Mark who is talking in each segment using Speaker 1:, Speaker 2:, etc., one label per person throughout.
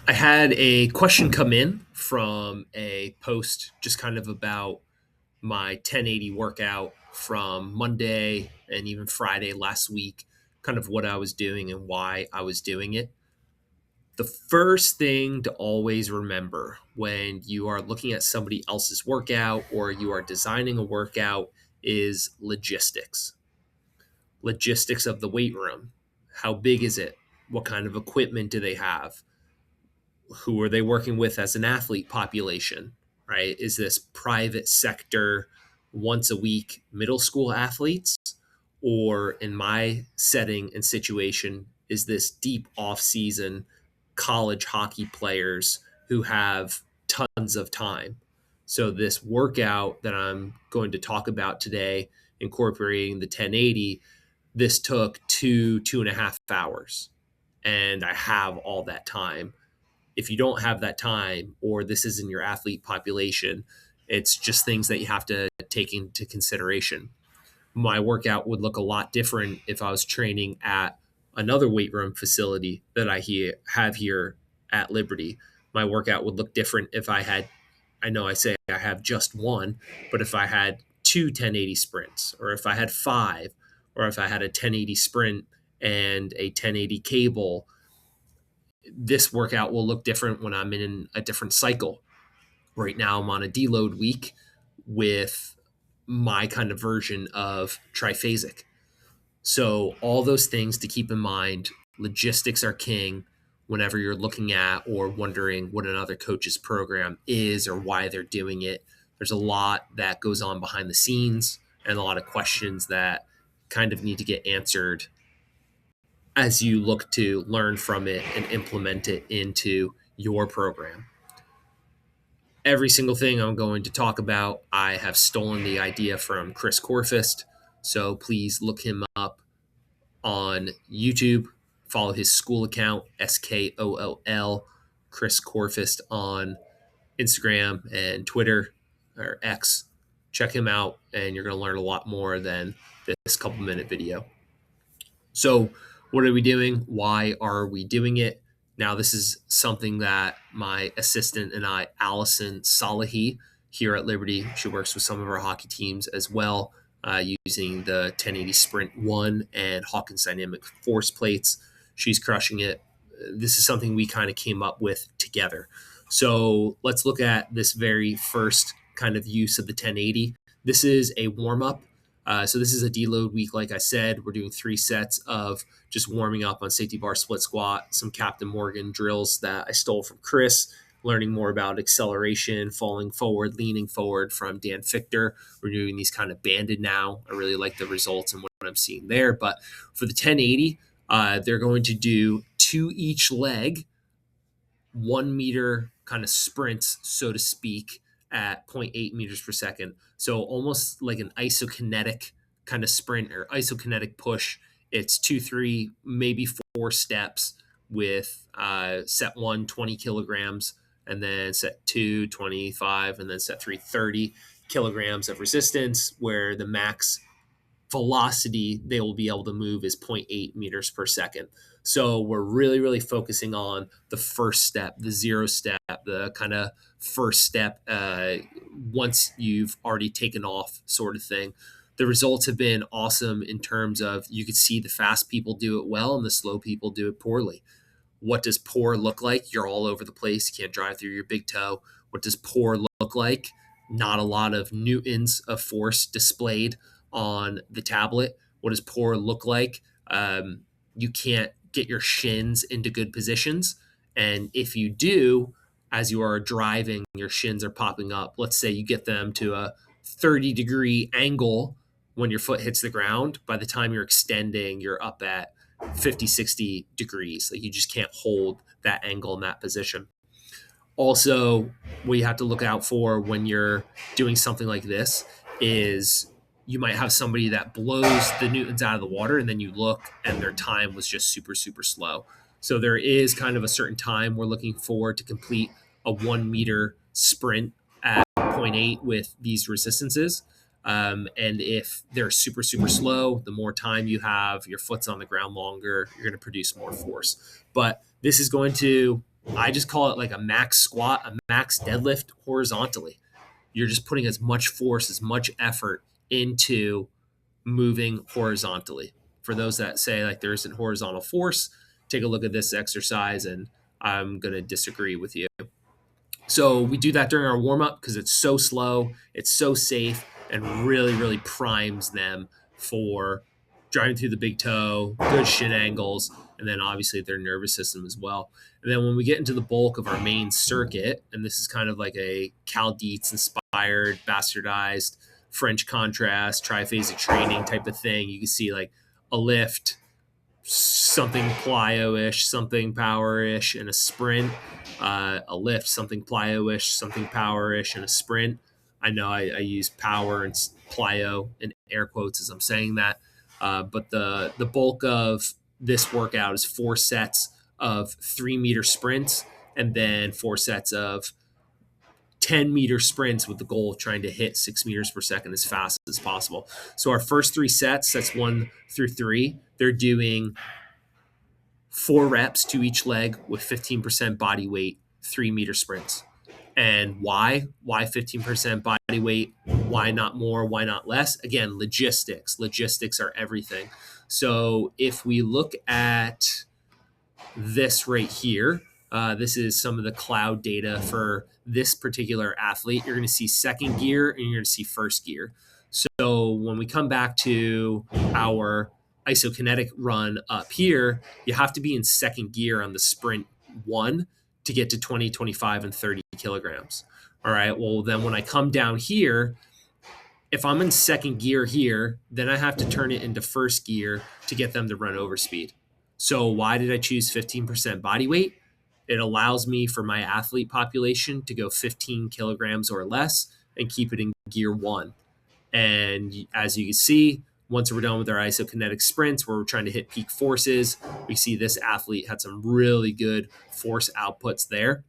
Speaker 1: I had a question come in from a post just kind of about my 1080 workout from Monday and even Friday last week, kind of what I was doing and why I was doing it. The first thing to always remember when you are looking at somebody else's workout or you are designing a workout is logistics. Logistics of the weight room. How big is it? What kind of equipment do they have? Who are they working with as an athlete population, right? Is this private sector once a week middle school athletes? Or in my setting and situation, is this deep off season college hockey players who have tons of time? So, this workout that I'm going to talk about today, incorporating the 1080, this took 2.5 hours. And I have all that time. If you don't have that time or this isn't your athlete population, it's just things that you have to take into consideration. My workout would look a lot different if I was training at another weight room facility that have here at Liberty. My workout would look different if I know I say I have just one, but if I had two 1080 sprints, or if I had five, or if I had a 1080 sprint and a 1080 cable, this workout will look different when I'm in a different cycle. Right now, I'm on a deload week with my kind of version of triphasic. So, all those things to keep in mind. Logistics are king whenever you're looking at or wondering what another coach's program is or why they're doing it. There's a lot that goes on behind the scenes and a lot of questions that kind of need to get answered as you look to learn from it and implement it into your program. Every single thing I'm going to talk about, I have stolen the idea from Chris Corfist. So please look him up on YouTube. Follow his school account, SKOLL, Chris Corfist, on Instagram and Twitter or X. Check him out, and you're going to learn a lot more than this couple-minute video. So, what are we doing? Why are we doing it? Now, this is something that my assistant and I, Allison Salahi, here at Liberty, she works with some of our hockey teams as well, using the 1080 Sprint 1 and Hawkins Dynamic Force plates. She's crushing it. This is something we kind of came up with together. So, let's look at this very first kind of use of the 1080. This is a warm up. So this is a deload week. Like I said, we're doing 3 sets of just warming up on safety bar split squat, some Captain Morgan drills that I stole from Chris, learning more about acceleration, falling forward, leaning forward from Dan Fichter. We're doing these kind of banded now. I really like the results and what I'm seeing there. But for the 1080, they're going to do 2 each leg, 1 meter kind of sprints, so to speak, at zero point 0.8 meters per second. So almost like an isokinetic kind of sprint or isokinetic push. It's 2, 3, maybe 4 steps with set 1, 20 kilograms, and then set 2, 25, and then set 3, 30 kilograms of resistance, where the max velocity they will be able to move is zero point 0.8 meters per second. So we're really, really focusing on the first step, the 0 step, the kind of first step once you've already taken off sort of thing. The results have been awesome in terms of you could see the fast people do it well and the slow people do it poorly. What does poor look like? You're all over the place. You can't drive through your big toe. What does poor look like? Not a lot of newtons of force displayed on the tablet. What does poor look like? You can't get your shins into good positions. And if you do, as you are driving, your shins are popping up. Let's say you get them to a 30-degree angle when your foot hits the ground. By the time you're extending, you're up at 50, 60 degrees. Like you just can't hold that angle in that position. Also, what you have to look out for when you're doing something like this is you might have somebody that blows the newtons out of the water and then you look and their time was just super, super slow. So there is kind of a certain time we're looking for to complete a 1 meter sprint at zero point 0.8 with these resistances. And if they're super, super slow, the more time you have, your foot's on the ground longer, you're going to produce more force. But this is going to I just call it like a max squat, a max deadlift horizontally. You're just putting as much force, as much effort into moving horizontally. For those that say like there isn't horizontal force, take a look at this exercise and I'm going to disagree with you. So we do that during our warm up because it's so slow, it's so safe, and really, really primes them for driving through the big toe, good shin angles, and then obviously their nervous system as well. And then when we get into the bulk of our main circuit, and this is kind of like a Cal Dietz inspired, bastardized French contrast, triphasic training type of thing, you can see like a lift, something plyo-ish, something power-ish, and a sprint. A lift, something plyo-ish, something power-ish, and a sprint. I know I use power and plyo in air quotes as I'm saying that, but the bulk of this workout is 4 sets of 3-meter sprints and then 4 sets of 10-meter sprints with the goal of trying to hit 6 meters per second as fast as possible. So our first 3 sets, sets 1 through 3, they're doing 4 reps to each leg with 15% body weight, 3-meter sprints. And why? Why 15% body weight? Why not more? Why not less? Again, logistics. Logistics are everything. So if we look at this right here, this is some of the cloud data for this particular athlete. You're going to see second gear and you're going to see first gear. So when we come back to our isokinetic run up here, you have to be in second gear on the sprint 1 to get to 20, 25, and 30 kilograms. All right. Well, then when I come down here, if I'm in second gear here, then I have to turn it into first gear to get them to run over speed. So why did I choose 15% body weight? It allows me for my athlete population to go 15 kilograms or less and keep it in gear 1. And as you can see, once we're done with our isokinetic sprints where we're trying to hit peak forces, we see this athlete had some really good force outputs there.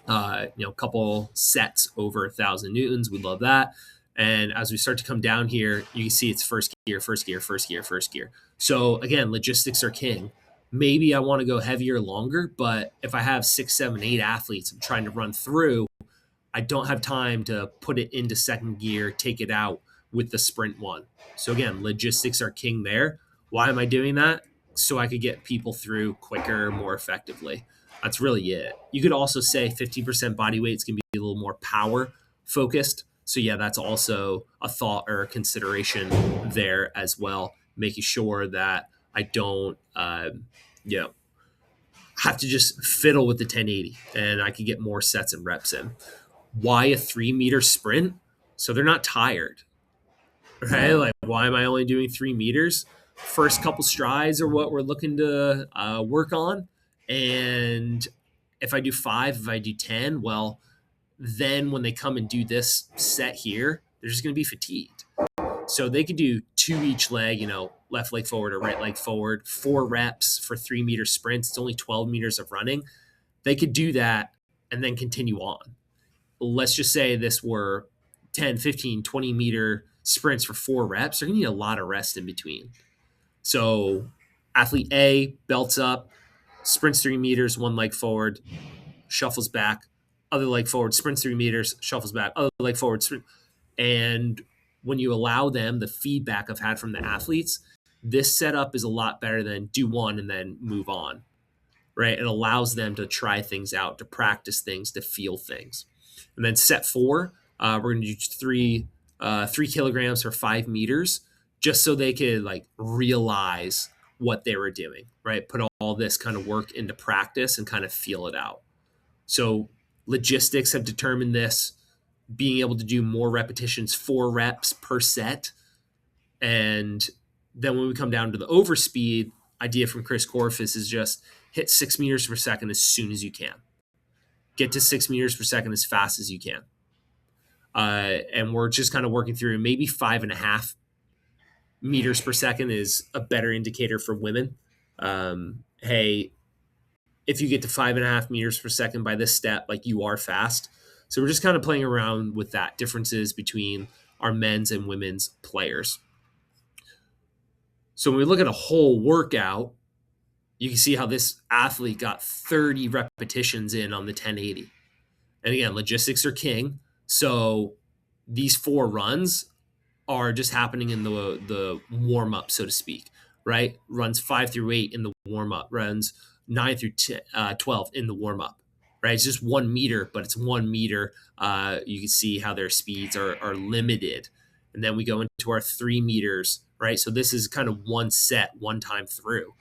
Speaker 1: A couple sets over 1,000 newtons. We love that. And as we start to come down here, you can see it's first gear, first gear, first gear, first gear. So again, logistics are king. Maybe I want to go heavier longer, but if I have 6, 7, 8 athletes I'm trying to run through, I don't have time to put it into second gear, take it out with the sprint 1. So again, logistics are king there. Why am I doing that? So I could get people through quicker, more effectively. That's really it. You could also say 50% body weights can be a little more power focused. So yeah, that's also a thought or a consideration there as well, making sure that I don't, have to just fiddle with the 1080 and I can get more sets and reps in. Why a 3-meter sprint? So they're not tired, right? Like, why am I only doing 3 meters? First couple strides are what we're looking to work on. And if I do 5, if I do 10, well, then when they come and do this set here, they're just going to be fatigued. So they could do 2 each leg, left leg forward or right leg forward, 4 reps for 3-meter sprints. It's only 12 meters of running. They could do that and then continue on. Let's just say this were 10, 15, 20-meter sprints for 4 reps. They're going to need a lot of rest in between. So athlete A belts up, sprints 3 meters, 1 leg forward, shuffles back, other leg forward, sprints 3 meters, shuffles back, other leg forward, sprint. And when you allow them the feedback I've had from the athletes, this setup is a lot better than do 1 and then move on, right? It allows them to try things out, to practice things, to feel things. And then set 4, we're going to do 3 kilograms for 5 meters, just so they could realize what they were doing, right? Put all this kind of work into practice and kind of feel it out. So logistics have determined this, being able to do more repetitions, 4 reps per set. And then when we come down to the overspeed, idea from Chris Korfis is just hit 6 meters per second as soon as you can. Get to 6 meters per second as fast as you can. And we're just kind of working through maybe 5.5 meters per second is a better indicator for women. Hey, if you get to 5.5 meters per second by this step, you are fast. So we're just kind of playing around with that differences between our men's and women's players. So when we look at a whole workout, you can see how this athlete got 30 repetitions in on the 1080. And again, logistics are king. So these 4 runs are just happening in the warm up, so to speak, right? Runs 5 through 8 in the warm up, runs 9 through 12 in the warm up, right? It's just 1 meter, but it's 1 meter. You can see how their speeds are limited. And then we go into our 3 meters, right? So this is kind of one set, one time through.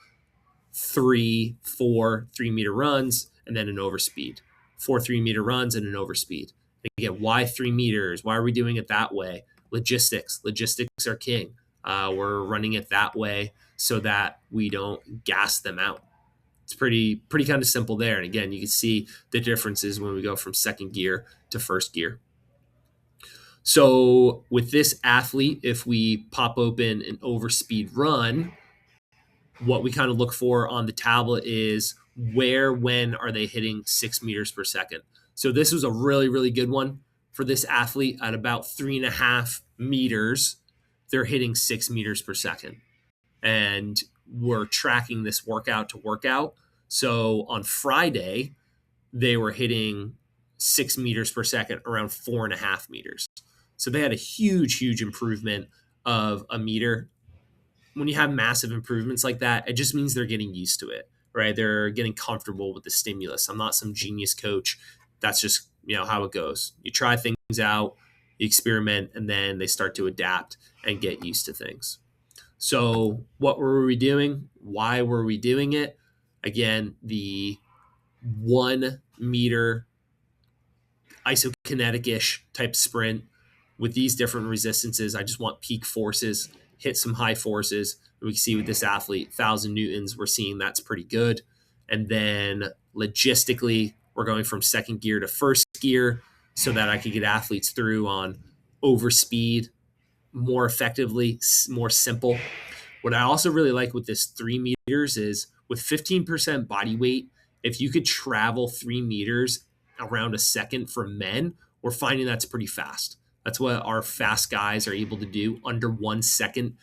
Speaker 1: 3 4 3 meter runs, and then an overspeed. 4 3 meter runs and an overspeed. Again, why 3 meters? Why are we doing it that way? Logistics. Logistics are king. We're running it that way so that we don't gas them out. It's pretty kind of simple there. And again, you can see the differences when we go from second gear to first gear. So with this athlete, if we pop open an overspeed run, what we kind of look for on the tablet is when are they hitting 6 meters per second. So this was a really, really good one for this athlete at about 3.5 meters. They're hitting 6 meters per second. And we're tracking this workout to workout. So on Friday, they were hitting 6 meters per second, around 4.5 meters. So they had a huge improvement of a meter. When you have massive improvements like that, it just means they're getting used to it, right? They're getting comfortable with the stimulus. I'm not some genius coach. That's just, how it goes. You try things out, you experiment, and then they start to adapt and get used to things. So what were we doing? Why were we doing it? Again, the 1 meter isokinetic-ish type sprint with these different resistances. I just want peak forces, hit some high forces. We can see with this athlete, 1,000 newtons, we're seeing that's pretty good. And then logistically, we're going from second gear to first gear so that I could get athletes through on overspeed more effectively, more simple. What I also really like with this 3 meters is with 15% body weight, if you could travel 3 meters around a second for men, we're finding that's pretty fast. That's what our fast guys are able to do under 1 second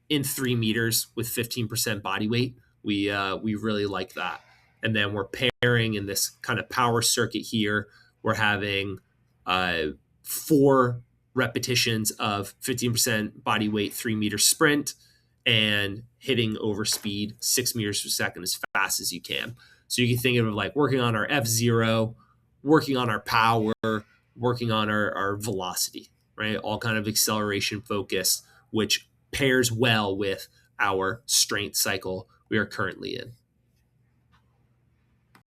Speaker 1: in 3 meters with 15% body weight. We really like that. And then we're pairing in this kind of power circuit here. We're having 4 repetitions of 15% body weight, 3 meter sprint, and hitting overspeed 6 meters per second as fast as you can. So you can think of it like working on our F0, working on our power, working on our velocity, right? All kind of acceleration focus, which pairs well with our strength cycle we are currently in.